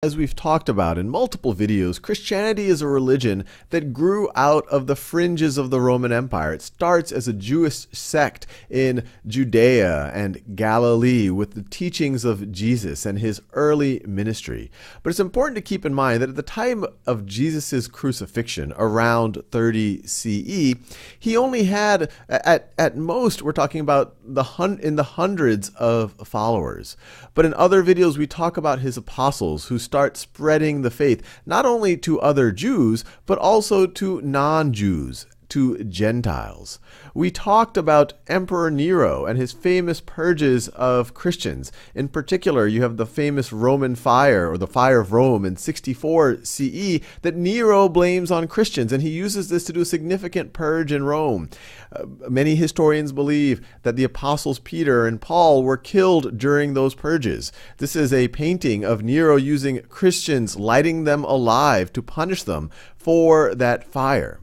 As we've talked about in multiple videos, Christianity is a religion that grew out of the fringes of the Roman Empire. It starts as a Jewish sect in Judea and Galilee with the teachings of Jesus and his early ministry. But it's important to keep in mind that at the time of Jesus' crucifixion, around 30 CE, he only had, at most, we're talking about in the hundreds of followers. But in other videos, we talk about his apostles who start spreading the faith, not only to other Jews, but also to non-Jews, to Gentiles. We talked about Emperor Nero and his famous purges of Christians. In particular, you have the famous Roman fire, or the fire of Rome in 64 CE, that Nero blames on Christians, and he uses this to do a significant purge in Rome. Many historians believe that the apostles Peter and Paul were killed during those purges. This is a painting of Nero using Christians, lighting them alive to punish them for that fire.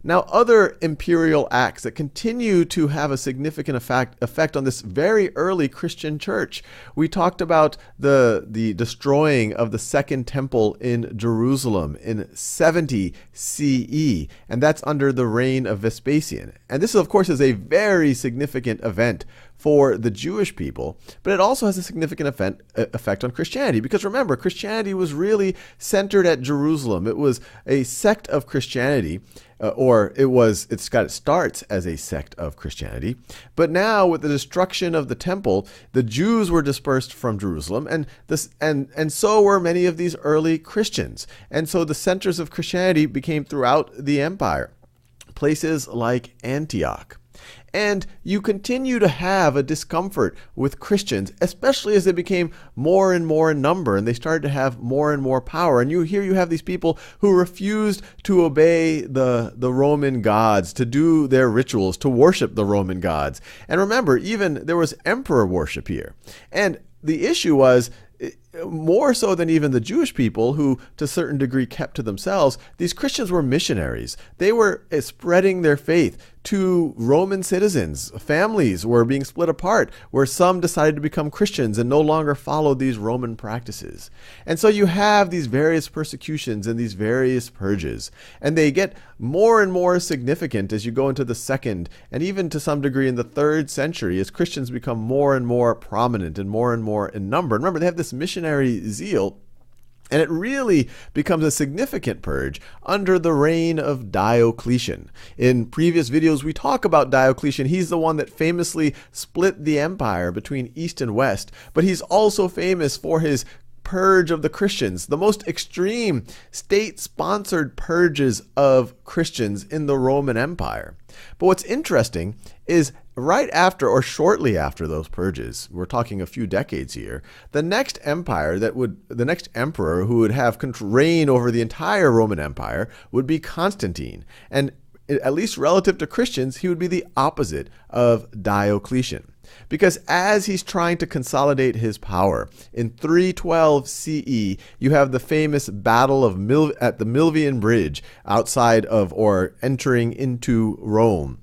Now, other imperial acts that continue to have a significant effect on this very early Christian church. We talked about the destroying of the Second Temple in Jerusalem in 70 CE, and that's under the reign of Vespasian. And this, of course, is a very significant event for the Jewish people, but it also has a significant effect on Christianity, because remember, Christianity was really centered at Jerusalem. It was a sect of Christianity, it starts as a sect of Christianity, but now with the destruction of the temple, the Jews were dispersed from Jerusalem, and so were many of these early Christians. And so the centers of Christianity became throughout the empire, places like Antioch. And you continue to have a discomfort with Christians, especially as they became more and more in number and they started to have more and more power. And you have these people who refused to obey the Roman gods, to do their rituals, to worship the Roman gods. And remember, even there was emperor worship here. And the issue was, more so than even the Jewish people, who to a certain degree kept to themselves, these Christians were missionaries. They were spreading their faith to Roman citizens. Families were being split apart, where some decided to become Christians and no longer followed these Roman practices. And so you have these various persecutions and these various purges, and they get more and more significant as you go into the second and even to some degree in the third century, as Christians become more and more prominent and more in number. And remember, they have this missionary zeal, and it really becomes a significant purge under the reign of Diocletian. In previous videos, we talk about Diocletian. He's the one that famously split the empire between East and West, but he's also famous for his purge of the Christians, the most extreme state-sponsored purges of Christians in the Roman Empire. But what's interesting is right after or shortly after those purges, we're talking a few decades here, the next emperor who would have reign over the entire Roman Empire would be Constantine. And at least relative to Christians, he would be the opposite of Diocletian. Because as he's trying to consolidate his power, in 312 CE, you have the famous battle at the Milvian Bridge outside of, or entering into, Rome.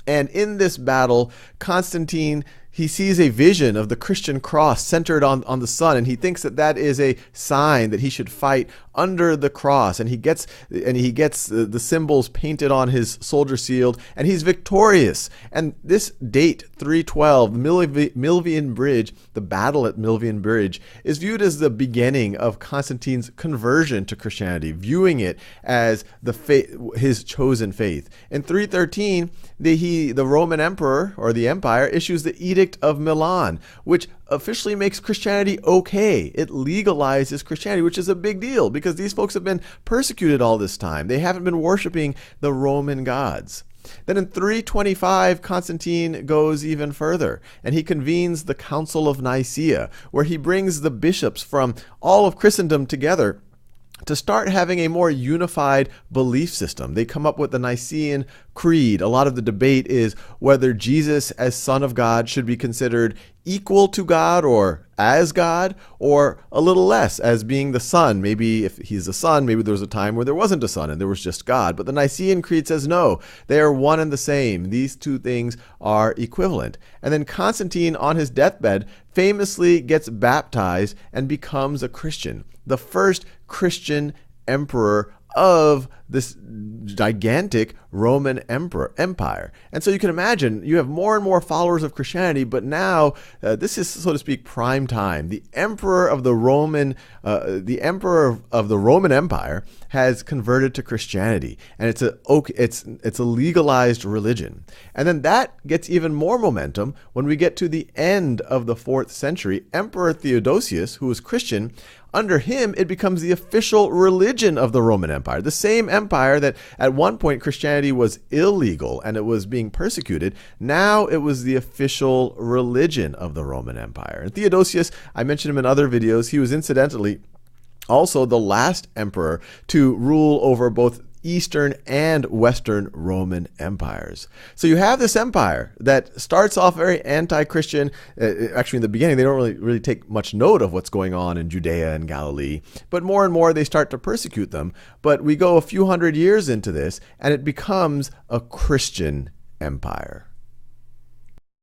And in this battle, Constantine, he sees a vision of the Christian cross centered on the sun, and he thinks that that is a sign that he should fight under the cross. And he gets the symbols painted on his soldier shield, and he's victorious. And this date, 312, Milvian Bridge, the battle at Milvian Bridge, is viewed as the beginning of Constantine's conversion to Christianity, viewing it as his chosen faith. In 313, the Roman emperor, or the empire, issues the Edict of Milan, which officially makes Christianity okay. It legalizes Christianity, which is a big deal because these folks have been persecuted all this time. They haven't been worshiping the Roman gods. Then in 325, Constantine goes even further, and he convenes the Council of Nicaea, where he brings the bishops from all of Christendom together to start having a more unified belief system. They come up with the Nicene creed. A lot of the debate is whether Jesus as Son of God should be considered equal to God or as God, or a little less as being the Son. Maybe if he's the Son, maybe there was a time where there wasn't a Son and there was just God. But the Nicene Creed says no, they are one and the same. These two things are equivalent. And then Constantine, on his deathbed, famously gets baptized and becomes a Christian, the first Christian emperor of this gigantic Roman empire. And so you can imagine you have more and more followers of Christianity, but now this is, so to speak, prime time. The emperor of the Roman Empire has converted to Christianity, and it's a legalized religion. And then that gets even more momentum when we get to the end of the 4th century. Emperor Theodosius, who was Christian, under him, it becomes the official religion of the Roman Empire. The same empire that at one point Christianity was illegal and it was being persecuted, now it was the official religion of the Roman Empire. And Theodosius, I mentioned him in other videos, he was incidentally also the last emperor to rule over both Eastern and Western Roman empires. So you have this empire that starts off very anti-Christian. Actually, in the beginning, they don't really take much note of what's going on in Judea and Galilee. But more and more, they start to persecute them. But we go a few hundred years into this, and it becomes a Christian empire.